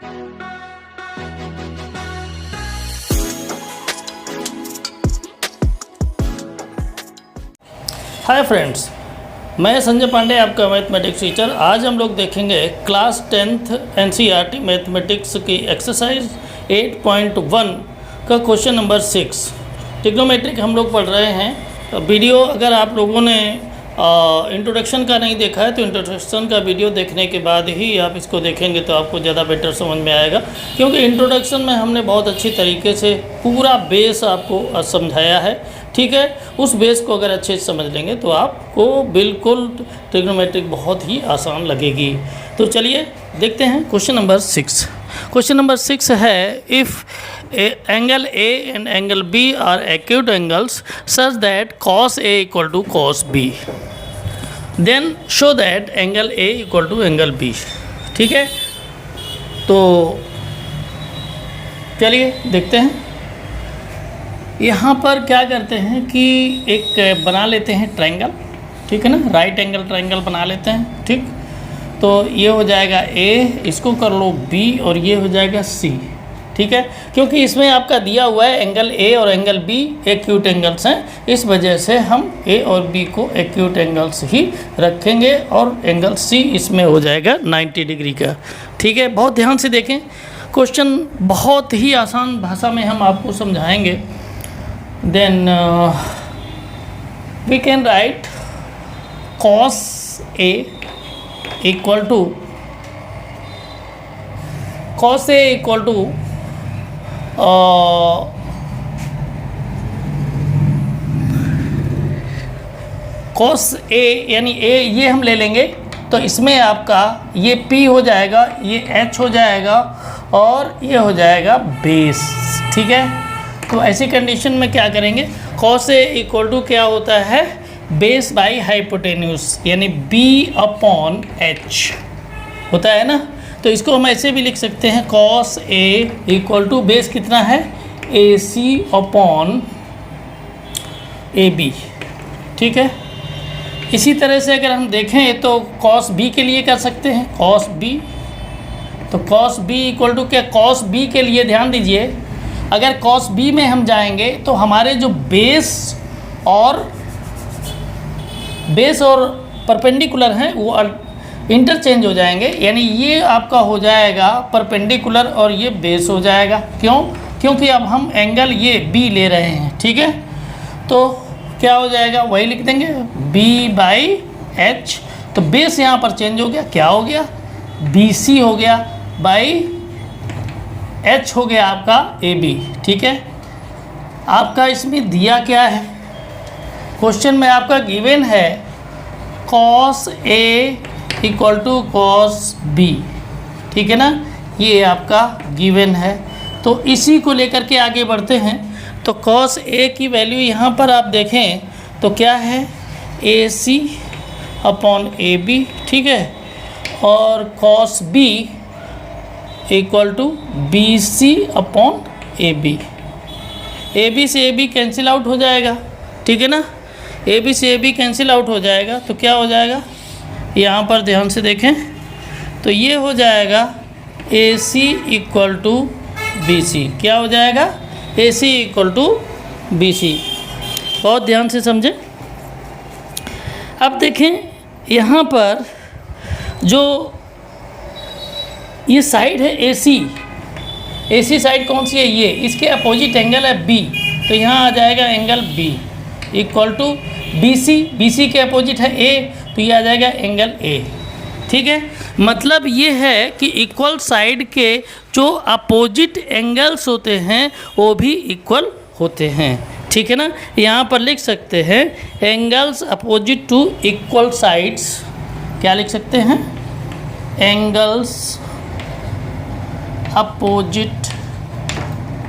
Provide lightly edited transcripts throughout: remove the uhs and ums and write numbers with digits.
Hi friends, मैं संजय पांडे, आपका mathematics teacher. आज हम लोग देखेंगे क्लास 10th एनसीईआरटी मैथमेटिक्स की एक्सरसाइज 8.1 का क्वेश्चन नंबर 6। ट्रिग्नोमेट्रिक हम लोग पढ़ रहे हैं। वीडियो अगर आप लोगों ने इंट्रोडक्शन का नहीं देखा है तो इंट्रोडक्शन का वीडियो देखने के बाद ही आप इसको देखेंगे तो आपको ज़्यादा बेटर समझ में आएगा, क्योंकि इंट्रोडक्शन में हमने बहुत अच्छी तरीके से पूरा बेस आपको समझाया है। ठीक है, उस बेस को अगर अच्छे से समझ लेंगे तो आपको बिल्कुल ट्रिग्नोमेट्रिक बहुत ही आसान लगेगी। तो चलिए देखते हैं क्वेश्चन नंबर 6। क्वेश्चन नंबर 6 है, if angle A and angle B are acute angles such that cos A equal to cos B, then show that angle A equal to angle B. ठीक है, तो चलिए देखते हैं। यहाँ पर क्या करते हैं कि एक बना लेते हैं ट्रायंगल। ठीक है ना, राइट एंगल ट्रायंगल बना लेते हैं। ठीक, तो ये हो जाएगा ए, इसको कर लो बी, और ये हो जाएगा सी। ठीक है, क्योंकि इसमें आपका दिया हुआ है एंगल ए और एंगल बी एक्यूट एंगल्स हैं, इस वजह से हम ए और बी को एक्यूट एंगल्स ही रखेंगे, और एंगल सी इसमें हो जाएगा 90 डिग्री का। ठीक है, बहुत ध्यान से देखें, क्वेश्चन बहुत ही आसान भाषा में हम आपको समझाएंगे। Then we can write cos A equal to cos A equal to cos A, यानी A ये हम ले लेंगे तो इसमें आपका ये P हो जाएगा, ये H हो जाएगा, और ये हो जाएगा बेस। ठीक है, तो ऐसी कंडीशन में क्या करेंगे, cos A इक्वल टू क्या होता है, बेस बाई हाइपोटेन्यूस, यानी B अपॉन H होता है ना। तो इसको हम ऐसे भी लिख सकते हैं, cos A equal to base कितना है, AC अपॉन AB। ठीक है, इसी तरह से अगर हम देखें तो cos B के लिए कर सकते हैं, cos B। तो cos B इक्वल टू क्या, cos B के लिए ध्यान दीजिए, अगर cos B में हम जाएंगे तो हमारे जो बेस और परपेंडिकुलर हैं वो इंटरचेंज हो जाएंगे, यानी ये आपका हो जाएगा परपेंडिकुलर और ये बेस हो जाएगा। क्यों? क्योंकि अब हम एंगल ये B ले रहे हैं। ठीक है, तो क्या हो जाएगा, वही लिख देंगे B बाई H। तो बेस यहाँ पर चेंज हो गया, क्या हो गया, BC हो गया, बाई H हो गया आपका AB। ठीक है, आपका इसमें दिया क्या है, क्वेश्चन में आपका गिवन है cos A equal to cos B। ठीक है ना, ये आपका गिवन है, तो इसी को लेकर के आगे बढ़ते हैं। तो cos A की वैल्यू यहाँ पर आप देखें तो क्या है, AC अपॉन AB। ठीक है, और cos B equal to BC upon AB। AB से AB कैंसिल आउट हो जाएगा। ठीक है ना, AB से AB कैंसिल आउट हो जाएगा, तो क्या हो जाएगा, यहाँ पर ध्यान से देखें तो ये हो जाएगा AC इक्वल टू BC। क्या हो जाएगा, AC इक्वल टू BC। बहुत ध्यान से समझें। अब देखें यहाँ पर जो ये साइड है AC साइड कौन सी है, ये, इसके अपोजिट एंगल है B, तो यहाँ आ जाएगा angle B equal to BC के अपोजिट है A, तो ये आ जाएगा एंगल A। ठीक है, मतलब ये है कि इक्वल साइड के जो अपोजिट एंगल्स होते हैं वो भी इक्वल होते हैं। ठीक है ना, यहाँ पर लिख सकते हैं angles opposite to equal sides. क्या लिख सकते हैं, angles opposite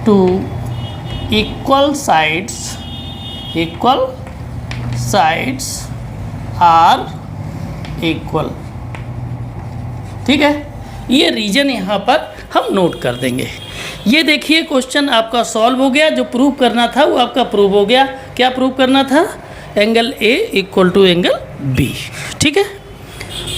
to equal sides are equal. ठीक है, ये रीजन यहाँ पर हम नोट कर देंगे। ये देखिए क्वेश्चन आपका सॉल्व हो गया, जो प्रूव करना था वो आपका प्रूव हो गया। क्या प्रूव करना था, angle A equal to angle B. ठीक है,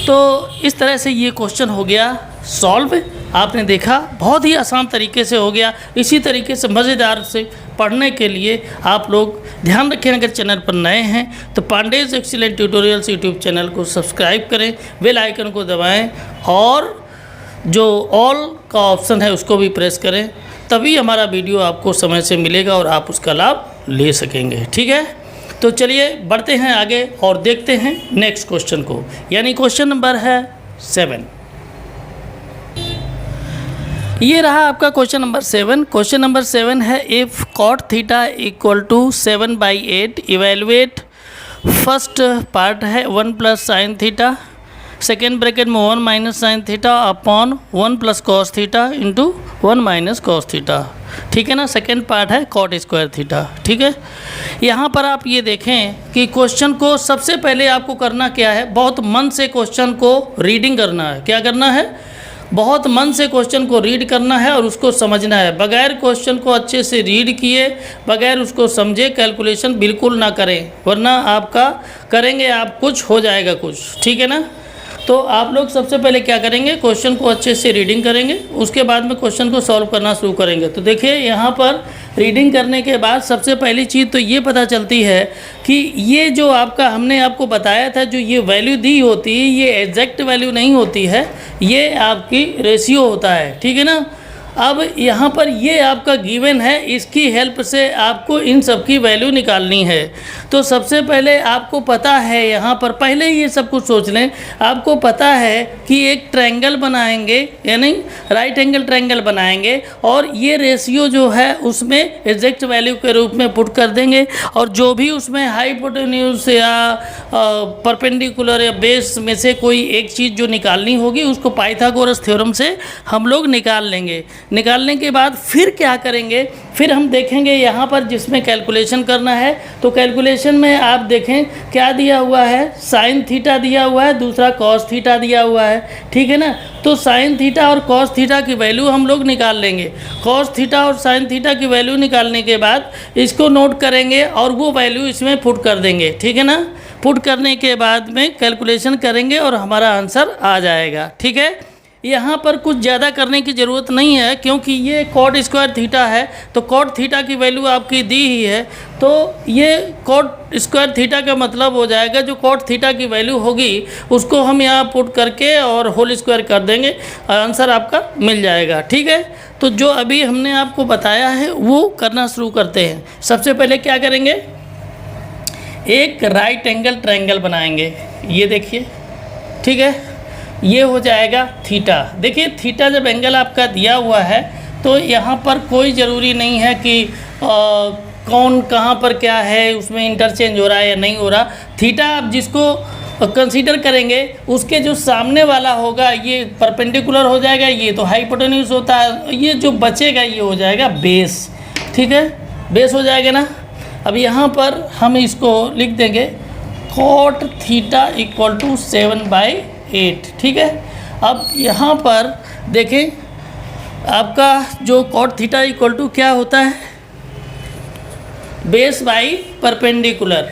तो इस तरह से ये क्वेश्चन हो गया सॉल्व। आपने देखा बहुत ही आसान तरीके से हो गया। इसी तरीके से मज़ेदार से पढ़ने के लिए आप लोग ध्यान रखें, अगर चैनल पर नए हैं तो Pandey's excellent tutorials YouTube channel को सब्सक्राइब करें, बेल आइकन को दबाएं और जो ऑल का ऑप्शन है उसको भी प्रेस करें, तभी हमारा वीडियो आपको समय से मिलेगा और आप उसका लाभ ले सकेंगे। ठीक है, तो चलिए बढ़ते हैं आगे और देखते हैं नेक्स्ट क्वेश्चन को, यानी क्वेश्चन नंबर है 7। ये रहा आपका क्वेश्चन नंबर 7। क्वेश्चन नंबर 7 है if cot theta equal to 7/8 evaluate. First part है 1 plus sine theta, second bracket में 1 minus sine theta upon 1 plus cos theta into 1 minus cos theta. ठीक है ना, सेकेंड पार्ट है कॉट स्क्वायर थीटा। ठीक है, यहाँ पर आप ये देखें कि क्वेश्चन को सबसे पहले आपको करना क्या है, बहुत मन से क्वेश्चन को रीडिंग करना है। क्या करना है, बहुत मन से क्वेश्चन को रीड करना है और उसको समझना है। बगैर क्वेश्चन को अच्छे से रीड किए, बगैर उसको समझे कैलकुलेशन बिल्कुल ना करें, वरना आपका करेंगे आप कुछ हो जाएगा कुछ। ठीक है ना, तो आप लोग सबसे पहले क्या करेंगे, क्वेश्चन को अच्छे से रीडिंग करेंगे, उसके बाद में क्वेश्चन को सॉल्व करना शुरू करेंगे। तो देखिए यहाँ पर रीडिंग करने के बाद सबसे पहली चीज़ तो ये पता चलती है कि ये जो आपका हमने आपको बताया था, जो ये वैल्यू दी होती है ये एग्जैक्ट वैल्यू नहीं होती है, ये आपकी रेशियो होता है। ठीक है ना, अब यहाँ पर ये आपका गिवन है, इसकी हेल्प से आपको इन सब की वैल्यू निकालनी है। तो सबसे पहले आपको पता है, यहाँ पर पहले ये सब कुछ सोच लें, आपको पता है कि एक ट्रायंगल बनाएंगे, यानी राइट एंगल ट्रायंगल बनाएंगे और ये रेशियो जो है उसमें एग्जैक्ट वैल्यू के रूप में पुट कर देंगे और जो भी उसमें हाइपोटेन्यूज या परपेंडिकुलर या बेस में से कोई एक चीज़ जो निकालनी होगी उसको पाइथागोरस थ्योरम से हम लोग निकाल लेंगे। निकालने के बाद फिर क्या करेंगे, फिर हम देखेंगे यहाँ पर जिसमें कैलकुलेशन करना है, तो कैलकुलेशन में आप देखें क्या दिया हुआ है, साइन थीटा दिया हुआ है, दूसरा कॉस थीटा दिया हुआ है। ठीक है ना, तो साइन थीटा और कॉस थीटा की वैल्यू हम लोग निकाल लेंगे। कॉस थीटा और साइन थीटा की वैल्यू निकालने के बाद इसको नोट करेंगे और वो वैल्यू इसमें पुट कर देंगे। ठीक है ना, पुट करने के बाद में कैलकुलेशन करेंगे और हमारा आंसर आ जाएगा। ठीक है, यहाँ पर कुछ ज़्यादा करने की ज़रूरत नहीं है, क्योंकि ये कॉट स्क्वायर थीटा है, तो कॉट थीटा की वैल्यू आपकी दी ही है, तो ये कॉट स्क्वायर थीटा का मतलब हो जाएगा जो कॉट थीटा की वैल्यू होगी उसको हम यहाँ पुट करके और होल स्क्वायर कर देंगे, आंसर आपका मिल जाएगा। ठीक है, तो जो अभी हमने आपको बताया है वो करना शुरू करते हैं। सबसे पहले क्या करेंगे, एक राइट एंगल ट्रायंगल बनाएंगे। ये देखिए, ठीक है, ये हो जाएगा थीटा। देखिए थीटा जब एंगल आपका दिया हुआ है तो यहाँ पर कोई ज़रूरी नहीं है कि कौन कहाँ पर क्या है, उसमें इंटरचेंज हो रहा है या नहीं हो रहा। थीटा आप जिसको कंसीडर करेंगे उसके जो सामने वाला होगा ये परपेंडिकुलर हो जाएगा, ये तो हाइपोटेन्यूज होता है, ये जो बचेगा ये हो जाएगा बेस। ठीक है, बेस हो जाएगा ना। अब यहाँ पर हम इसको लिख देंगे कॉट थीटा इक्वल टू 7/8। ठीक है, अब यहाँ पर देखें आपका जो कॉट थीटा इक्वल टू क्या होता है, base by perpendicular,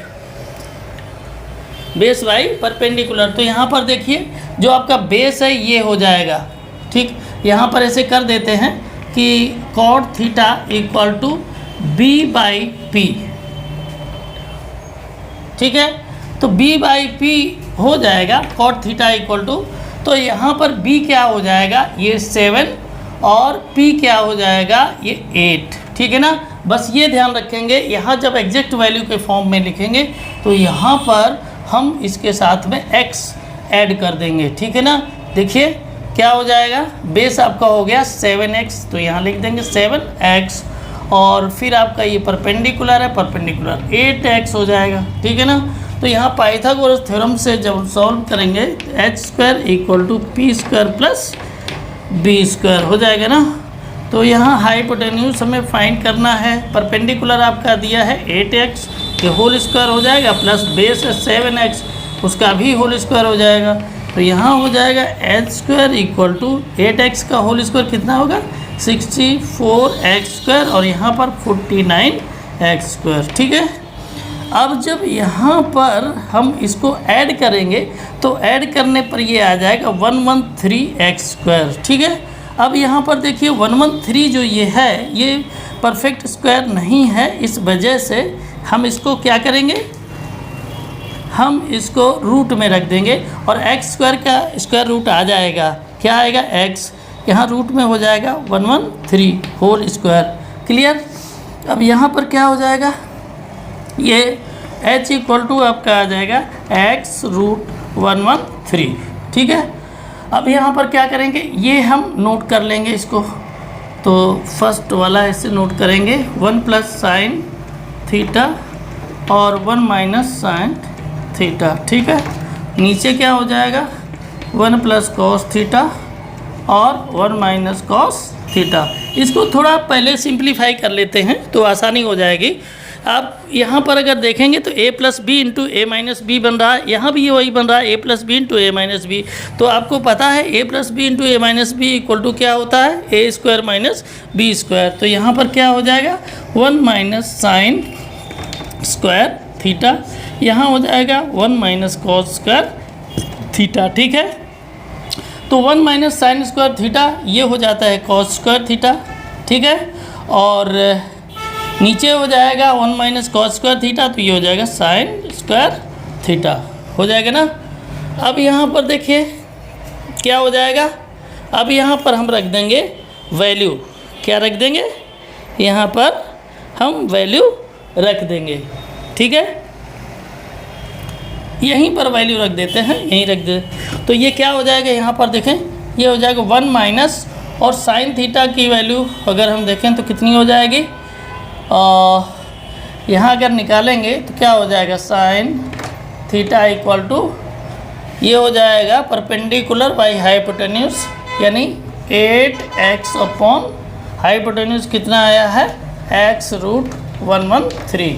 base by perpendicular. तो यहाँ पर देखिए जो आपका बेस है ये हो जाएगा। ठीक, यहाँ पर ऐसे कर देते हैं कि cot theta equal to b/p। ठीक है, तो b/p हो जाएगा कॉट थीटा इक्वल टू, तो यहाँ पर b क्या हो जाएगा, ये 7 और p क्या हो जाएगा, ये 8। ठीक है ना, बस ये ध्यान रखेंगे, यहाँ जब एग्जैक्ट वैल्यू के फॉर्म में लिखेंगे तो यहाँ पर हम इसके साथ में x ऐड कर देंगे। ठीक है ना, देखिए क्या हो जाएगा, बेस आपका हो गया 7x, तो यहाँ लिख देंगे 7x और फिर आपका ये परपेंडिकुलर है, परपेंडिकुलर 8x हो जाएगा। ठीक है ना, तो यहाँ पाइथागोरस थ्योरम से जब सॉल्व करेंगे तो h² equal to p² plus b² हो जाएगा ना। तो यहाँ हाइपोटेन्यूज हमें फाइंड करना है, परपेंडिकुलर आपका दिया है 8x के होल स्क्वायर हो जाएगा प्लस बेस है 7x उसका भी होल स्क्वायर हो जाएगा। तो यहाँ हो जाएगा h² इक्वल टू 8x का होल स्क्वायर कितना होगा 64x² और यहाँ पर 49x²। ठीक है, अब जब यहाँ पर हम इसको ऐड करेंगे तो ऐड करने पर ये आ जाएगा 113x²। ठीक है, अब यहाँ पर देखिए 113 जो ये है ये परफेक्ट स्क्वायर नहीं है, इस वजह से हम इसको क्या करेंगे, हम इसको रूट में रख देंगे और x² का स्क्वायर रूट आ जाएगा, क्या आएगा x, यहाँ रूट में हो जाएगा 113 होल स्क्वायर। क्लियर। अब यहाँ पर क्या हो जाएगा, ये h = आपका आ जाएगा x√113। ठीक है, अब यहाँ पर क्या करेंगे, ये हम नोट कर लेंगे इसको, तो फर्स्ट वाला ऐसे नोट करेंगे 1 + sin थीटा और 1 - sin थीटा। ठीक है, नीचे क्या हो जाएगा 1 + cos थीटा और 1 - cos थीटा। इसको थोड़ा पहले सिंप्लीफाई कर लेते हैं तो आसानी हो जाएगी। आप यहाँ पर अगर देखेंगे तो a + b × a - b बन रहा है, यहाँ भी वही बन रहा है a + b × a - b। तो आपको पता है a + b × a - b = क्या होता है, a² - b²। तो यहाँ पर क्या हो जाएगा 1 - sin स्क्वायर थीटा, यहाँ हो जाएगा 1 - cos स्क्वायर थीटा। ठीक है, तो 1 - sin स्क्वायर थीटा ये हो जाता है cos स्क्वायर थीटा। ठीक है, और नीचे हो जाएगा 1 - cos स्क्वायर थीटा, तो ये हो जाएगा sin स्क्वायर थीटा, हो जाएगा ना। अब यहाँ पर देखिए क्या हो जाएगा, अब यहाँ पर हम रख देंगे वैल्यू, क्या रख देंगे, यहाँ पर हम वैल्यू रख देंगे। ठीक है, यहीं पर वैल्यू रख देते हैं, यहीं रख दे, तो ये क्या हो जाएगा, यहाँ पर देखें ये हो जाएगा 1 - और sin थीटा की वैल्यू अगर हम देखें तो कितनी हो जाएगी, यहाँ अगर निकालेंगे तो क्या हो जाएगा sin थीटा = ये हो जाएगा परपेंडिकुलर बाई हाइपोटेन्यूज, यानी 8x/ हाइपोटेन्यूज कितना आया है x√113।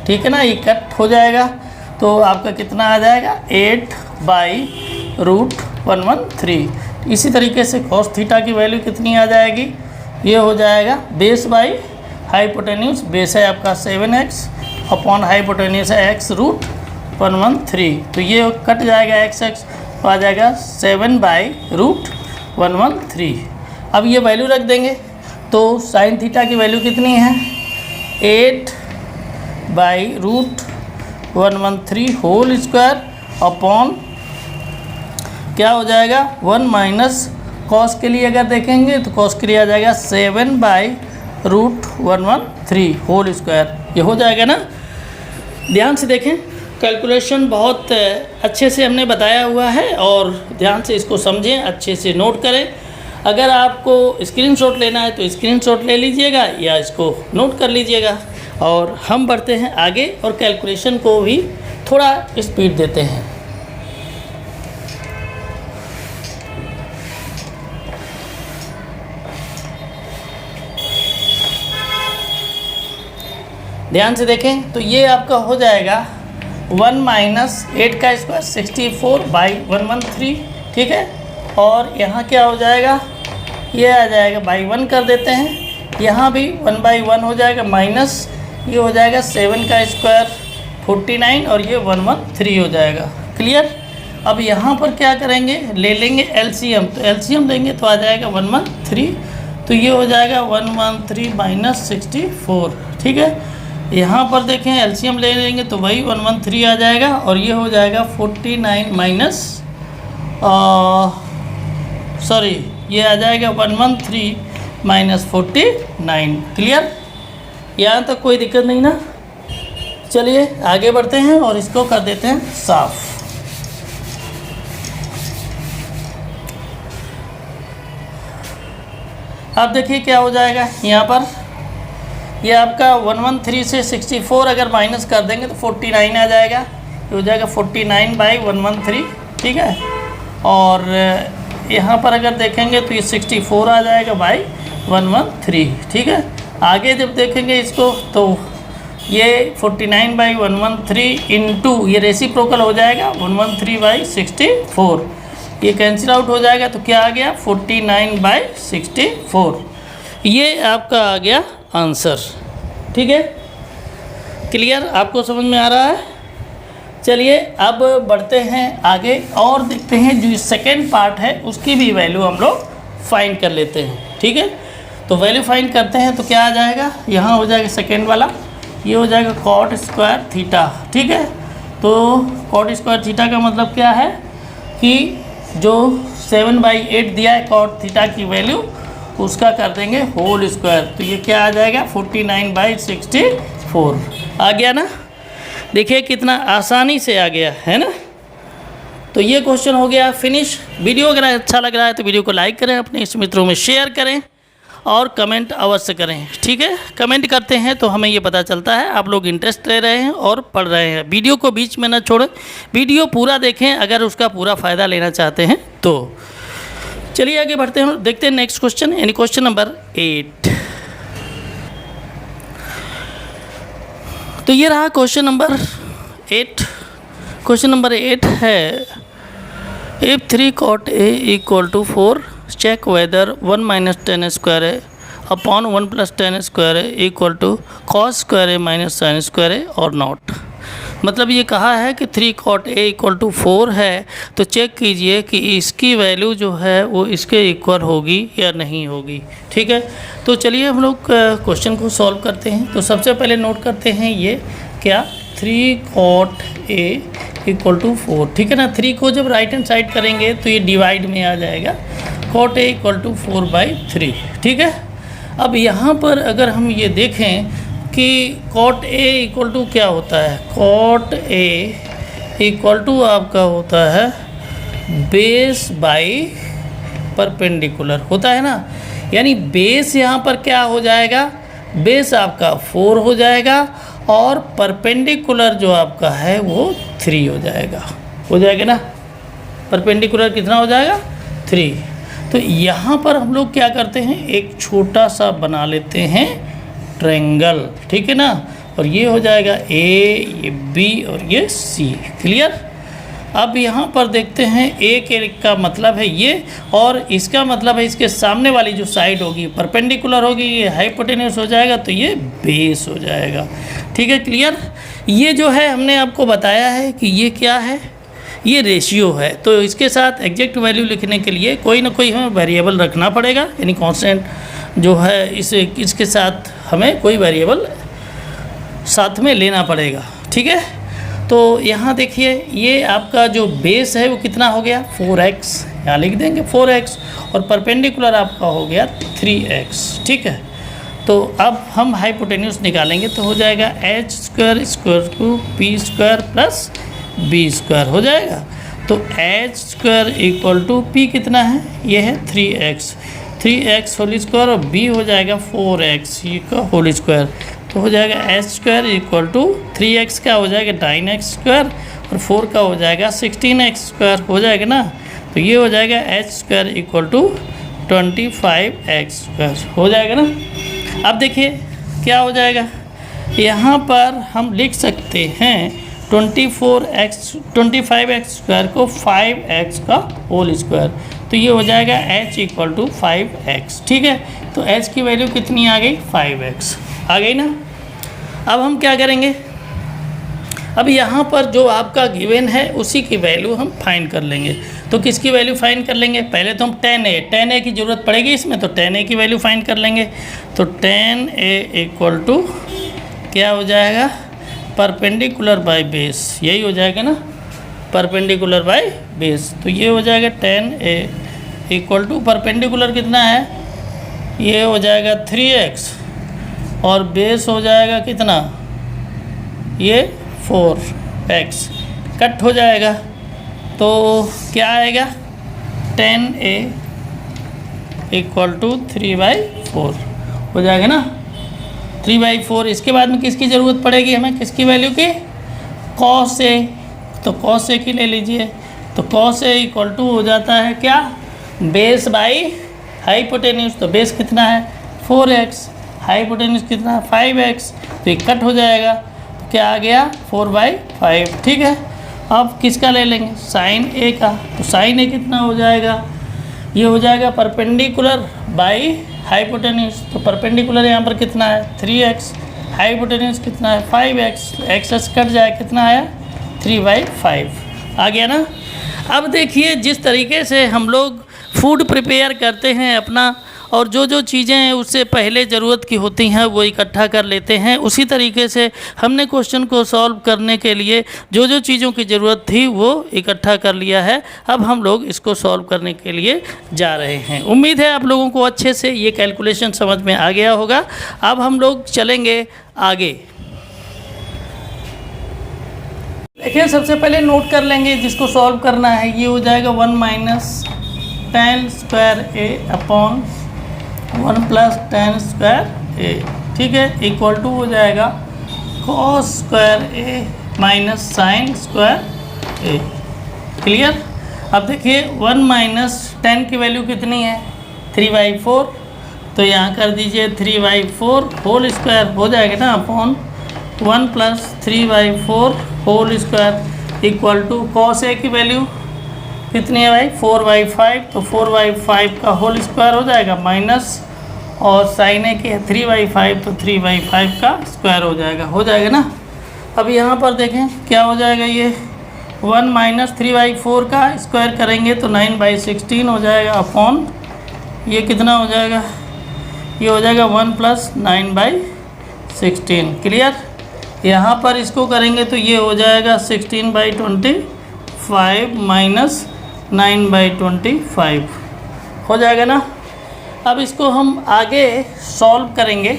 ठीक है ना, ये कट हो जाएगा तो आपका कितना आ जाएगा 8/√113। इसी तरीके से cos थीटा की वैल्यू कितनी आ जाएगी, ये हो जाएगा बेस बाई हाइपोटेन्यूज, बेस है आपका 7x अपॉन हाइपोटेन्यूज है x√113, तो ये कट जाएगा x तो आ जाएगा 7/√113। अब ये वैल्यू रख देंगे तो sin थीटा की वैल्यू कितनी है 8/√113 होल स्क्वायर अपॉन क्या हो जाएगा 1 - cos के लिए अगर देखेंगे तो cos के लिए आ जाएगा 7/√113 होल स्क्वायर, ये हो जाएगा ना। ध्यान से देखें, कैलकुलेशन बहुत अच्छे से हमने बताया हुआ है और ध्यान से इसको समझें, अच्छे से नोट करें। अगर आपको स्क्रीनशॉट लेना है तो स्क्रीनशॉट ले लीजिएगा या इसको नोट कर लीजिएगा। और हम बढ़ते हैं आगे और कैलकुलेशन को भी थोड़ा स्पीड देते हैं। ध्यान से देखें तो ये आपका हो जाएगा 1 - 8 का स्क्वायर 64/113। ठीक है, और यहाँ क्या हो जाएगा, ये आ जाएगा बाई 1 कर देते हैं, यहाँ भी 1/1 हो जाएगा, माइनस ये हो जाएगा 7 का स्क्वायर 49 और ये 113 हो जाएगा। क्लियर। अब यहाँ पर क्या करेंगे, ले लेंगे एलसीएम, तो एलसीएम लेंगे तो आ जाएगा 113, तो ये हो जाएगा 113 - 64। ठीक है, यहाँ पर देखें एलसीएम ले लेंगे तो वही 113 आ जाएगा और ये हो जाएगा 49 माइनस ये आ जाएगा 113 - 49। क्लियर, यहाँ तक कोई दिक्कत नहीं ना। चलिए आगे बढ़ते हैं और इसको कर देते हैं साफ। अब देखिए क्या हो जाएगा, यहाँ पर ये आपका 113 से 64 अगर माइनस कर देंगे तो 49 आ जाएगा, ये हो जाएगा 49/113। ठीक है, और यहाँ पर अगर देखेंगे तो ये 64 आ जाएगा बाई 113। ठीक है, आगे जब देखेंगे इसको तो ये 49/113 इंटू ये रेसिप्रोकल हो जाएगा 113/64, ये कैंसिल आउट हो जाएगा तो क्या आ गया 49/64। ये आपका आ गया आंसर। ठीक है, क्लियर, आपको समझ में आ रहा है? चलिए अब बढ़ते हैं आगे और देखते हैं जो सेकेंड पार्ट है उसकी भी वैल्यू हम लोग फाइंड कर लेते हैं। ठीक है, तो वैल्यू फाइंड करते हैं तो क्या आ जाएगा, यहाँ हो जाएगा सेकेंड वाला, ये हो जाएगा कॉट स्क्वायर थीटा। ठीक है, तो कॉट स्क्वायर थीटा का मतलब क्या है कि जो 7/8 दिया है कॉट थीटा की वैल्यू, उसका कर देंगे होल स्क्वायर, तो ये क्या आ जाएगा 49/64 आ गया ना। देखिए कितना आसानी से आ गया है ना। तो ये क्वेश्चन हो गया फिनिश। वीडियो अगर अच्छा लग रहा है तो वीडियो को लाइक करें, अपने इस मित्रों में शेयर करें और कमेंट अवश्य करें। ठीक है, कमेंट करते हैं तो हमें ये पता चलता है आप लोग इंटरेस्ट ले रहे हैं और पढ़ रहे हैं। वीडियो को बीच में ना छोड़ें, वीडियो पूरा देखें अगर उसका पूरा फ़ायदा लेना चाहते हैं तो। चलिए आगे बढ़ते हैं, देखते हैं नेक्स्ट क्वेश्चन, यानी क्वेश्चन नंबर 8। तो ये रहा क्वेश्चन नंबर 8। क्वेश्चन नंबर 8 है if 3 cot a equal to 4 check whether 1 minus tan square a upon 1 plus tan square a equal to cos square a minus sin square a or not। मतलब ये कहा है कि 3 cot a equal to 4 है, तो check कीजिए कि इसकी वैल्यू जो है वो इसके इक्वल होगी या नहीं होगी। ठीक है, तो चलिए हम लोग क्वेश्चन को सॉल्व करते हैं। तो सबसे पहले नोट करते हैं ये क्या, 3 cot a इक्वल टू 4। ठीक है ना, 3 को जब राइट हैंड साइड करेंगे तो ये डिवाइड में आ जाएगा, cot a इक्वल टू 4/3। ठीक है, अब यहाँ पर अगर हम ये देखें कि cot a इक्वल टू क्या होता है, cot a इक्वल टू आपका होता है बेस बाई परपेंडिकुलर होता है ना, यानी बेस यहाँ पर क्या हो जाएगा, बेस आपका 4 हो जाएगा और परपेंडिकुलर जो आपका है वो 3 हो जाएगा ना। परपेंडिकुलर कितना हो जाएगा 3। तो यहाँ पर हम लोग क्या करते हैं, एक छोटा सा बना लेते हैं ट्रायंगल। ठीक है ना, और ये हो जाएगा ए, ये बी और ये सी। क्लियर। अब यहाँ पर देखते हैं ए के का मतलब है ये, और इसका मतलब है इसके सामने वाली जो साइड होगी परपेंडिकुलर होगी, ये हाइपोटेन्यूस हो जाएगा, तो ये बेस हो जाएगा। ठीक है, क्लियर। ये जो है हमने आपको बताया है कि ये क्या है, ये रेशियो है, तो इसके साथ एग्जैक्ट वैल्यू लिखने के लिए कोई ना कोई हमें वेरिएबल रखना पड़ेगा, यानी कांस्टेंट जो है इसके साथ हमें कोई वेरिएबल साथ में लेना पड़ेगा। ठीक है, तो यहाँ देखिए ये आपका जो बेस है वो कितना हो गया 4x, यहाँ लिख देंगे 4x, और परपेंडिकुलर आपका हो गया 3x। ठीक है, तो अब हम हाइपोटेन्यूस निकालेंगे तो हो जाएगा h square equal to p square plus b square हो जाएगा। तो h square equal to p कितना है, ये है 3x होल स्क्वायर, और b हो जाएगा 4x ये का होल स्क्वायर, तो हो जाएगा H square equal to 3x का हो जाएगा 9x स्क्वायर, और 4 का हो जाएगा 16x स्क्वायर हो जाएगा ना। तो ये हो जाएगा H square equal to 25x square हो जाएगा ना। अब देखिए क्या हो जाएगा, यहाँ पर हम लिख सकते हैं 25x स्क्वायर को 5x का होल स्क्वायर, तो ये हो जाएगा h इक्वल टू 5x। ठीक है, तो h की वैल्यू कितनी आ गई 5x आ गई ना। अब हम क्या करेंगे, अब यहाँ पर जो आपका गिवन है उसी की वैल्यू हम फाइंड कर लेंगे। तो किसकी वैल्यू फाइंड कर लेंगे, पहले तो हम tan a की ज़रूरत पड़ेगी इसमें, तो tan a की वैल्यू फाइंड कर लेंगे। तो tan a इक्वल टू क्या हो जाएगा, परपेंडिकुलर बाय बेस, यही हो जाएगा ना, परपेंडिकुलर बाय बेस। तो ये हो जाएगा tan a equal to perpendicular कितना है, ये हो जाएगा 3x, और बेस हो जाएगा कितना, ये 4x, कट हो जाएगा। तो क्या आएगा, tan a इक्वल टू 3/4 हो जाएगा ना, 3/4। इसके बाद में किसकी ज़रूरत पड़ेगी हमें, किसकी वैल्यू की, cos a, तो cos a की ले लीजिए। तो cos a इक्वल टू हो जाता है क्या, बेस बाई हाइपोटेन्यूस, तो बेस कितना है 4x, हाइपोटेन्यूस कितना है 5x, तो ये कट हो जाएगा, तो क्या आ गया 4/5। ठीक है, अब किसका ले लेंगे, साइन a का, तो साइन a कितना हो जाएगा, ये हो जाएगा परपेंडिकुलर बाई हाइपोटेन्यूस, तो परपेंडिकुलर यहाँ पर कितना है 3x, हाइपोटेन्यूज कितना है 5x, x कट जाए कितना आया 3/5 आ गया ना। अब देखिए जिस तरीके से हम लोग फूड प्रिपेयर करते हैं अपना, और जो जो चीज़ें हैं उससे पहले ज़रूरत की होती हैं वो इकट्ठा कर लेते हैं, उसी तरीके से हमने क्वेश्चन को सॉल्व करने के लिए जो जो चीज़ों की ज़रूरत थी वो इकट्ठा कर लिया है। अब हम लोग इसको सॉल्व करने के लिए जा रहे हैं। उम्मीद है आप लोगों को अच्छे से ये कैलकुलेशन समझ में आ गया होगा। अब हम लोग चलेंगे आगे। देखिए सबसे पहले नोट कर लेंगे जिसको सॉल्व करना है, ये हो जाएगा 1 - tan square a upon 1 + tan square a, ठीक है, इक्वल टू हो जाएगा cos square a minus sine square a। Clear. अब देखिए 1 - tan की वैल्यू कितनी है 3/4, तो यहाँ कर दीजिए 3/4 होल स्क्वायर हो जाएगा ना upon 1 + 3/4 whole square equal to cos a की वैल्यू कितनी है भाई 4/5, तो 4/5 का होल स्क्वायर हो जाएगा माइनस, और साइन ए की 3/5 तो 3/5 का स्क्वायर हो जाएगा ना। अब यहाँ पर देखें क्या हो जाएगा, ये 1 - 3/4 का स्क्वायर करेंगे तो 9/16 हो जाएगा अपॉन ये कितना हो जाएगा, ये हो जाएगा 1 + 9/16। क्लियर। यहाँ पर इसको करेंगे तो ये हो जाएगा 16/25 माइनस 9/25 हो जाएगा ना। अब इसको हम आगे सॉल्व करेंगे,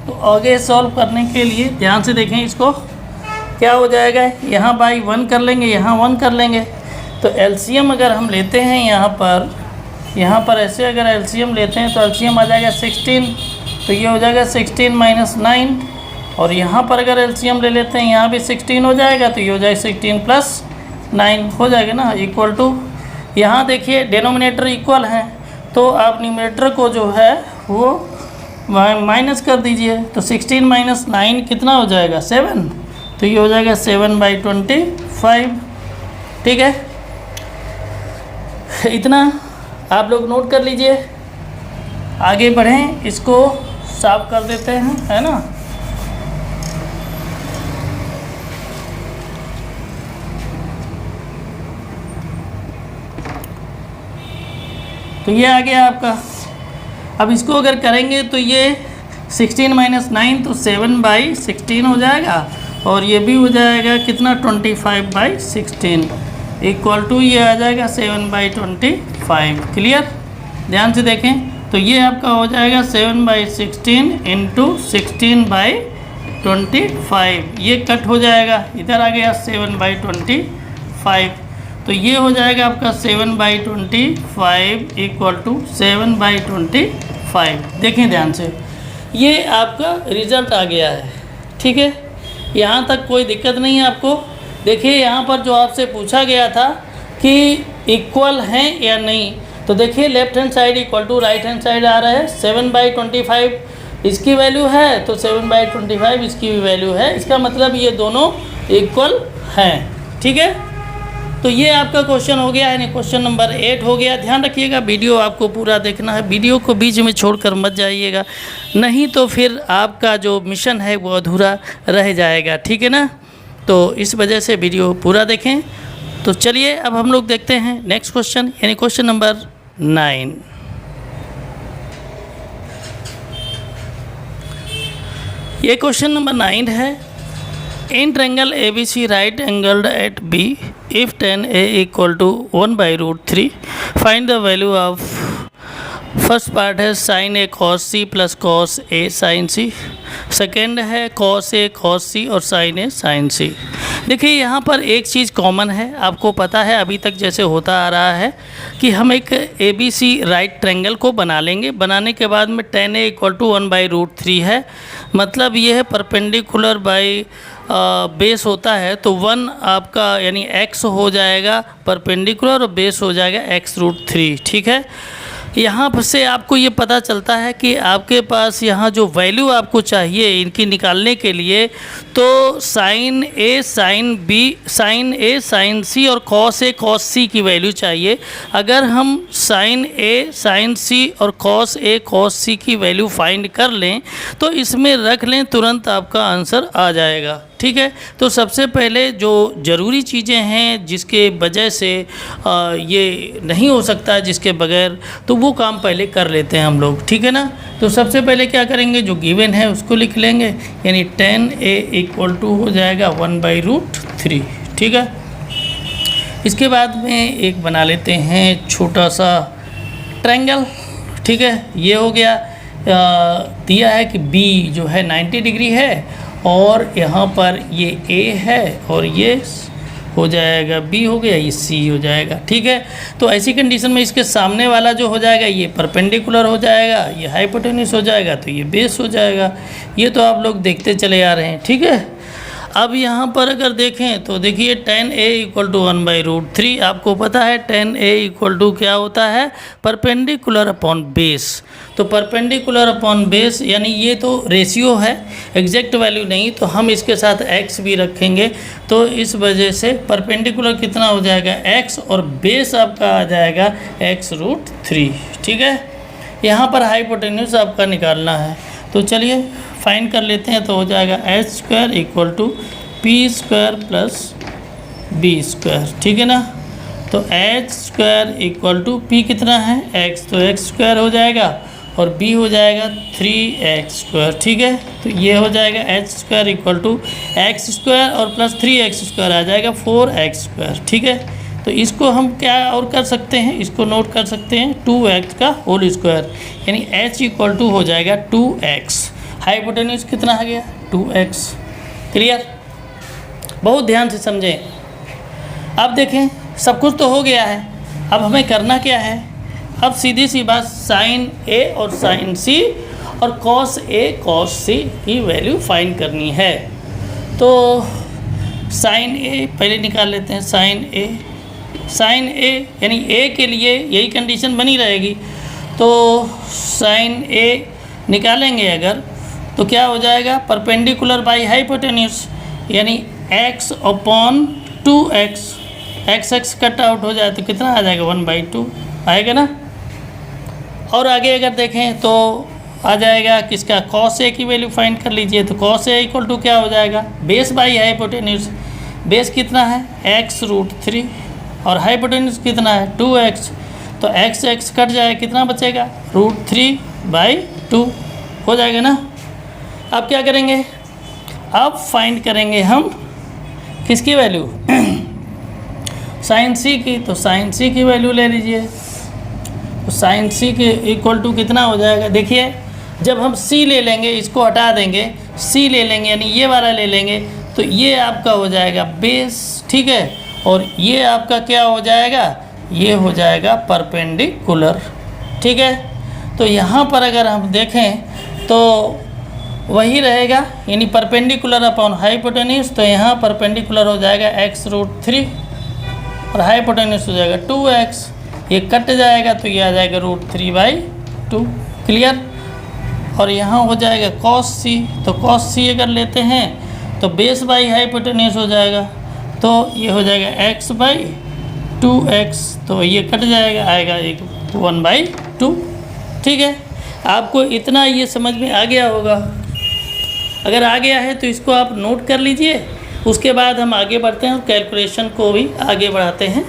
तो आगे सॉल्व करने के लिए ध्यान से देखें इसको क्या हो जाएगा, यहाँ बाई 1 कर लेंगे, यहाँ 1 कर लेंगे, तो एलसीएम अगर हम लेते हैं यहाँ पर ऐसे अगर एलसीएम लेते हैं तो एलसीएम आ जाएगा 16, तो ये हो जाएगा 16 - 9, और यहाँ पर अगर एलसीएम ले लेते हैं यहाँ भी 16 हो जाएगा, तो ये हो जाएगा 16 + 9 हो जाएगा ना, इक्वल टू यहाँ देखिए डिनोमिनेटर इक्वल हैं तो आप न्यूमरेटर को जो है वो माइनस कर दीजिए, तो 16 - 9 कितना हो जाएगा 7, तो ये हो जाएगा 7/25। ठीक है, इतना आप लोग नोट कर लीजिए। आगे बढ़ें, इसको साफ कर देते हैं, है ना। तो ये आ गया आपका। अब इसको अगर करेंगे तो ये 16 - 9 तो 7/16 हो जाएगा, और ये भी हो जाएगा कितना 25/16 इक्वल टू ये आ जाएगा 7/25। क्लियर। ध्यान से देखें तो ये आपका हो जाएगा 7/16 × 16/25, ये कट हो जाएगा, इधर आ गया 7/25, तो ये हो जाएगा आपका 7/25 इक्वल टू 7/25। देखें ध्यान से, ये आपका रिज़ल्ट आ गया है। ठीक है, यहाँ तक कोई दिक्कत नहीं है आपको। देखिए यहाँ पर जो आपसे पूछा गया था कि इक्वल हैं या नहीं, तो देखिए left hand side equal to right hand side आ रहा है। 7/25 इसकी वैल्यू है तो 7/25 इसकी भी वैल्यू है, इसका मतलब ये दोनों इक्वल हैं। ठीक है, तो ये आपका क्वेश्चन हो गया, यानी क्वेश्चन नंबर 8 हो गया। ध्यान रखिएगा वीडियो आपको पूरा देखना है, वीडियो को बीच में छोड़कर मत जाइएगा, नहीं तो फिर आपका जो मिशन है वो अधूरा रह जाएगा। ठीक है ना, तो इस वजह से वीडियो पूरा देखें। तो चलिए अब हम लोग देखते हैं नेक्स्ट क्वेश्चन, यानी क्वेश्चन नंबर 9। ये क्वेश्चन नंबर 9 है। In triangle ABC right angled at B if tan A equal to 1/√3 find the value of first part है sin A cos C plus cos A sin C, second है cos A cos C और sin A sin C। देखिए यहाँ पर एक चीज़ common है, आपको पता है अभी तक जैसे होता आ रहा है कि हम एक ABC राइट ट्रायंगल को बना लेंगे, बनाने के बाद में tan A इक्वल टू 1/√3 है, मतलब ये है परपेंडिकुलर बाई बेस होता है, तो 1 आपका यानी x हो जाएगा परपेंडिकुलर और बेस हो जाएगा x√3। ठीक है, यहाँ पर से आपको ये पता चलता है कि आपके पास यहाँ जो वैल्यू आपको चाहिए इनकी निकालने के लिए, तो साइन ए साइन बी साइन ए साइन सी और कॉस ए कॉस सी की वैल्यू चाहिए। अगर हम साइन ए साइन सी और कॉस ए कॉस सी की वैल्यू फाइंड कर लें तो इसमें रख लें, तुरंत आपका आंसर आ जाएगा। ठीक है, तो सबसे पहले जो ज़रूरी चीज़ें हैं जिसके वजह से ये नहीं हो सकता जिसके बगैर, तो वो काम पहले कर लेते हैं हम लोग। ठीक है ना, तो सबसे पहले क्या करेंगे, जो गिवन है उसको लिख लेंगे, यानी 10a इक्वल टू हो जाएगा 1/√3। ठीक है, इसके बाद में एक बना लेते हैं छोटा सा ट्रायंगल। ठीक है, ये हो गया। दिया है कि b जो है 90 डिग्री है और यहाँ पर ये a है और ये हो जाएगा b हो गया, ये c हो जाएगा। ठीक है, तो ऐसी कंडीशन में इसके सामने वाला जो हो जाएगा ये परपेंडिकुलर हो जाएगा, ये हाइपोटेन्यूस हो जाएगा, तो ये बेस हो जाएगा। ये तो आप लोग देखते चले आ रहे हैं। ठीक है, अब यहाँ पर अगर देखें तो देखिए 10a इक्वल टू 1/√3। आपको पता है 10a इक्वल टू क्या होता है, परपेंडिकुलर अपॉन बेस। तो परपेंडिकुलर अपॉन बेस यानी ये तो रेशियो है, एग्जैक्ट वैल्यू नहीं, तो हम इसके साथ x भी रखेंगे। तो इस वजह से परपेंडिकुलर कितना हो जाएगा x और बेस आपका आ जाएगा x√3। ठीक है, यहाँ पर हाइपोटेन्यूस आपका निकालना है, तो चलिए फाइंड कर लेते हैं। तो हो जाएगा h² equal to p² plus b²। ठीक है ना, तो h² इक्वल टू p कितना है x, तो x² हो जाएगा और b हो जाएगा 3x²। ठीक है, तो ये हो जाएगा h² इक्वल टू x² और प्लस 3x² आ जाएगा 4x²। ठीक है, तो इसको हम क्या और कर सकते हैं, इसको नोट कर सकते हैं 2x का होल स्क्वायर, यानी h इक्वल टू हो जाएगा 2x। हाइपोटेन्यूस कितना आ गया 2x। क्लियर, बहुत ध्यान से समझें। अब देखें सब कुछ तो हो गया है, अब हमें करना क्या है, अब सीधी सी बात साइन a और साइन c और कॉस a कॉस c की वैल्यू फाइंड करनी है। तो साइन a पहले निकाल लेते हैं, साइन a यानी a के लिए यही कंडीशन बनी रहेगी। तो साइन a निकालेंगे अगर तो क्या हो जाएगा, परपेंडिकुलर बाई हाइपोटेन्यूस, यानी x upon 2x, x cut out हो जाए तो कितना आ जाएगा 1/2 आएगा ना। और आगे अगर देखें तो आ जाएगा किसका, cos a की वैल्यू फाइंड कर लीजिए। तो cos a इक्वल टू क्या हो जाएगा, बेस बाई हाइपोटेन्यूस। बेस कितना है x√3 और हाइपोटेन्यूस कितना है 2x, तो x कट जाए कितना बचेगा √3/2 हो जाएगा ना। अब क्या करेंगे, अब फाइंड करेंगे हम किसकी वैल्यू साइन सी की। तो साइन सी की वैल्यू ले लीजिए, तो साइन सी के इक्वल टू कितना हो जाएगा, देखिए जब हम सी ले लेंगे इसको हटा देंगे, सी ले लेंगे यानी ये वाला ले लेंगे, तो ये आपका हो जाएगा बेस। ठीक है, और ये आपका क्या हो जाएगा, ये हो जाएगा परपेंडिकुलर। ठीक है, तो यहाँ पर अगर हम देखें तो वही रहेगा, यानी परपेंडिकुलर अपॉन हाइपोटेन्यूस। तो यहाँ परपेंडिकुलर हो जाएगा x√3 और हाइपोटेन्यूस हो जाएगा 2x, ये कट जाएगा तो ये आ जाएगा √3/2। क्लियर, और यहाँ हो जाएगा cos c। तो cos c अगर लेते हैं तो बेस बाई हाइपोटेन्यूस हो जाएगा, तो ये हो जाएगा x/2x, तो ये कट जाएगा, आएगा 1/2। ठीक है, आपको इतना ये समझ में आ गया होगा। अगर आ गया है तो इसको आप नोट कर लीजिए, उसके बाद हम आगे बढ़ते हैं और कैलकुलेशन को भी आगे बढ़ाते हैं।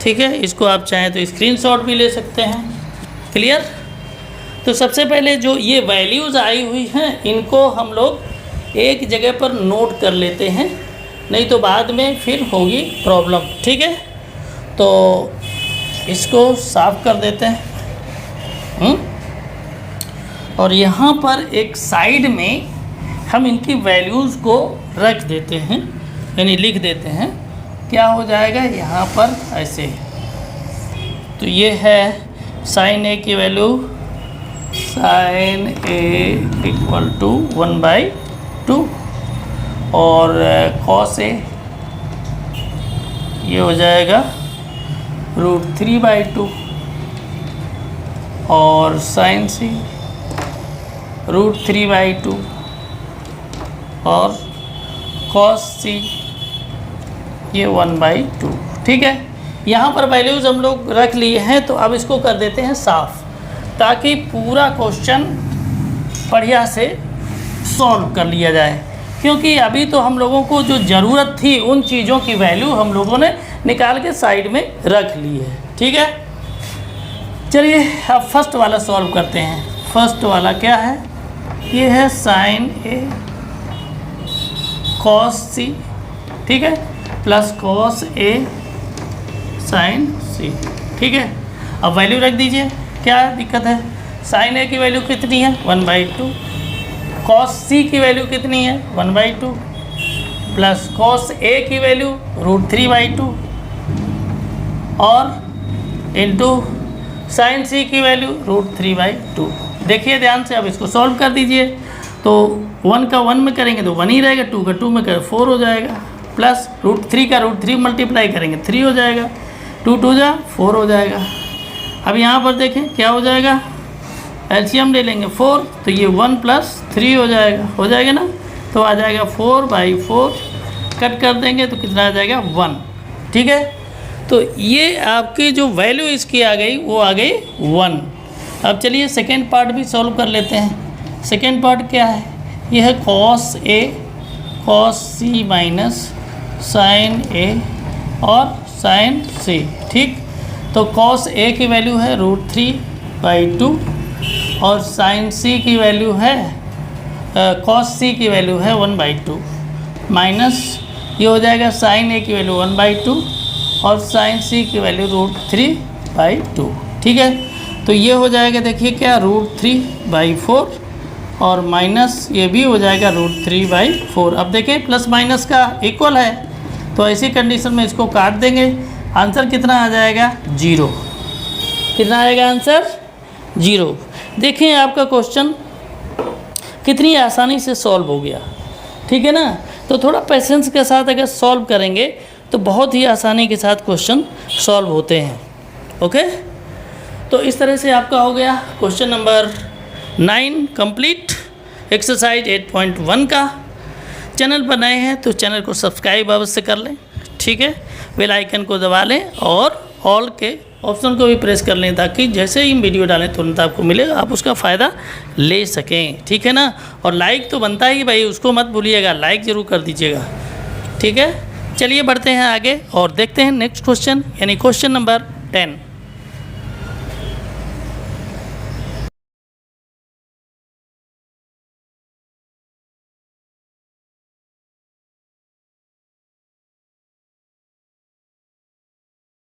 ठीक है, इसको आप चाहें तो स्क्रीनशॉट भी ले सकते हैं। क्लियर, तो सबसे पहले जो ये वैल्यूज़ आई हुई हैं इनको हम लोग एक जगह पर नोट कर लेते हैं, नहीं तो बाद में फिर होगी प्रॉब्लम। ठीक है, तो इसको साफ कर देते हैं और यहाँ पर एक साइड में हम इनकी वैल्यूज़ को रख देते हैं, यानी लिख देते हैं। क्या हो जाएगा यहाँ पर ऐसे, तो ये है साइन a की value, sine a equal to 1/2 और कॉस a ये हो जाएगा √3/2। और साइन सी √3/2 और कॉस सी ये 1/2। ठीक है, यहाँ पर वैल्यूज़ हम लोग रख लिए हैं, तो अब इसको कर देते हैं साफ, ताकि पूरा क्वेश्चन बढ़िया से सॉल्व कर लिया जाए। क्योंकि अभी तो हम लोगों को जो ज़रूरत थी उन चीज़ों की वैल्यू हम लोगों ने निकाल के साइड में रख ली है। ठीक है, चलिए अब फर्स्ट वाला सॉल्व करते हैं। फर्स्ट वाला क्या है, ये है साइन ए कॉस सी, ठीक है, प्लस कॉस ए साइन सी। ठीक है, अब वैल्यू रख दीजिए, क्या दिक्कत है। साइन ए की वैल्यू कितनी है 1/2, कॉस सी की वैल्यू कितनी है 1/2, प्लस कॉस ए की वैल्यू √3/2 और इनटू साइन सी की वैल्यू √3/2। देखिए ध्यान से, अब इसको सॉल्व कर दीजिए। तो 1 का 1 में करेंगे तो 1 ही रहेगा, 2 का 2 में करें 4 हो जाएगा, प्लस √3 का √3 मल्टीप्लाई करेंगे 3 हो जाएगा, 2 2 जा 4 हो जाएगा। अब यहाँ पर देखें क्या हो जाएगा, एलसीएम ले लेंगे 4, तो ये 1 + 3 हो जाएगा ना, तो आ जाएगा 4/4, कट कर देंगे तो कितना आ जाएगा 1। ठीक है, तो ये आपकी जो वैल्यू इसकी आ गई वो आ गई 1। अब चलिए सेकेंड पार्ट भी सॉल्व कर लेते हैं। सेकेंड पार्ट क्या है, ये है cos A cos C minus sign ए और साइन सी। ठीक, तो कॉस ए की वैल्यू है √3/2 और साइन सी की वैल्यू है कॉस सी की वैल्यू है 1/2, माइनस ये हो जाएगा साइन ए की वैल्यू 1/2 और साइन सी की वैल्यू √3/2। ठीक है, तो ये हो जाएगा, देखिए क्या, √3/4 और माइनस ये भी हो जाएगा √3/4। अब देखें प्लस माइनस का इक्वल है, तो ऐसी कंडीशन में इसको काट देंगे। आंसर कितना आ जाएगा 0। कितना आएगा आंसर 0। देखें आपका क्वेश्चन कितनी आसानी से सॉल्व हो गया। ठीक है ना, तो थोड़ा पेशेंस के साथ अगर सॉल्व करेंगे तो बहुत ही आसानी के साथ क्वेश्चन सॉल्व होते हैं। ओके, तो इस तरह से आपका हो गया क्वेश्चन नंबर 9 कंप्लीट, एक्सरसाइज 8.1 का। चैनल पर नए हैं तो चैनल को सब्सक्राइब अवश्य कर लें। ठीक है, बेल आइकन को दबा लें और ऑल के ऑप्शन को भी प्रेस कर लें, ताकि जैसे ही वीडियो डालें तुरंत आपको मिले, आप उसका फ़ायदा ले सकें। ठीक है ना, और लाइक तो बनता ही भाई, उसको मत भूलिएगा, लाइक ज़रूर कर दीजिएगा। ठीक है, चलिए बढ़ते हैं आगे और देखते हैं नेक्स्ट क्वेश्चन, यानी क्वेश्चन नंबर 10।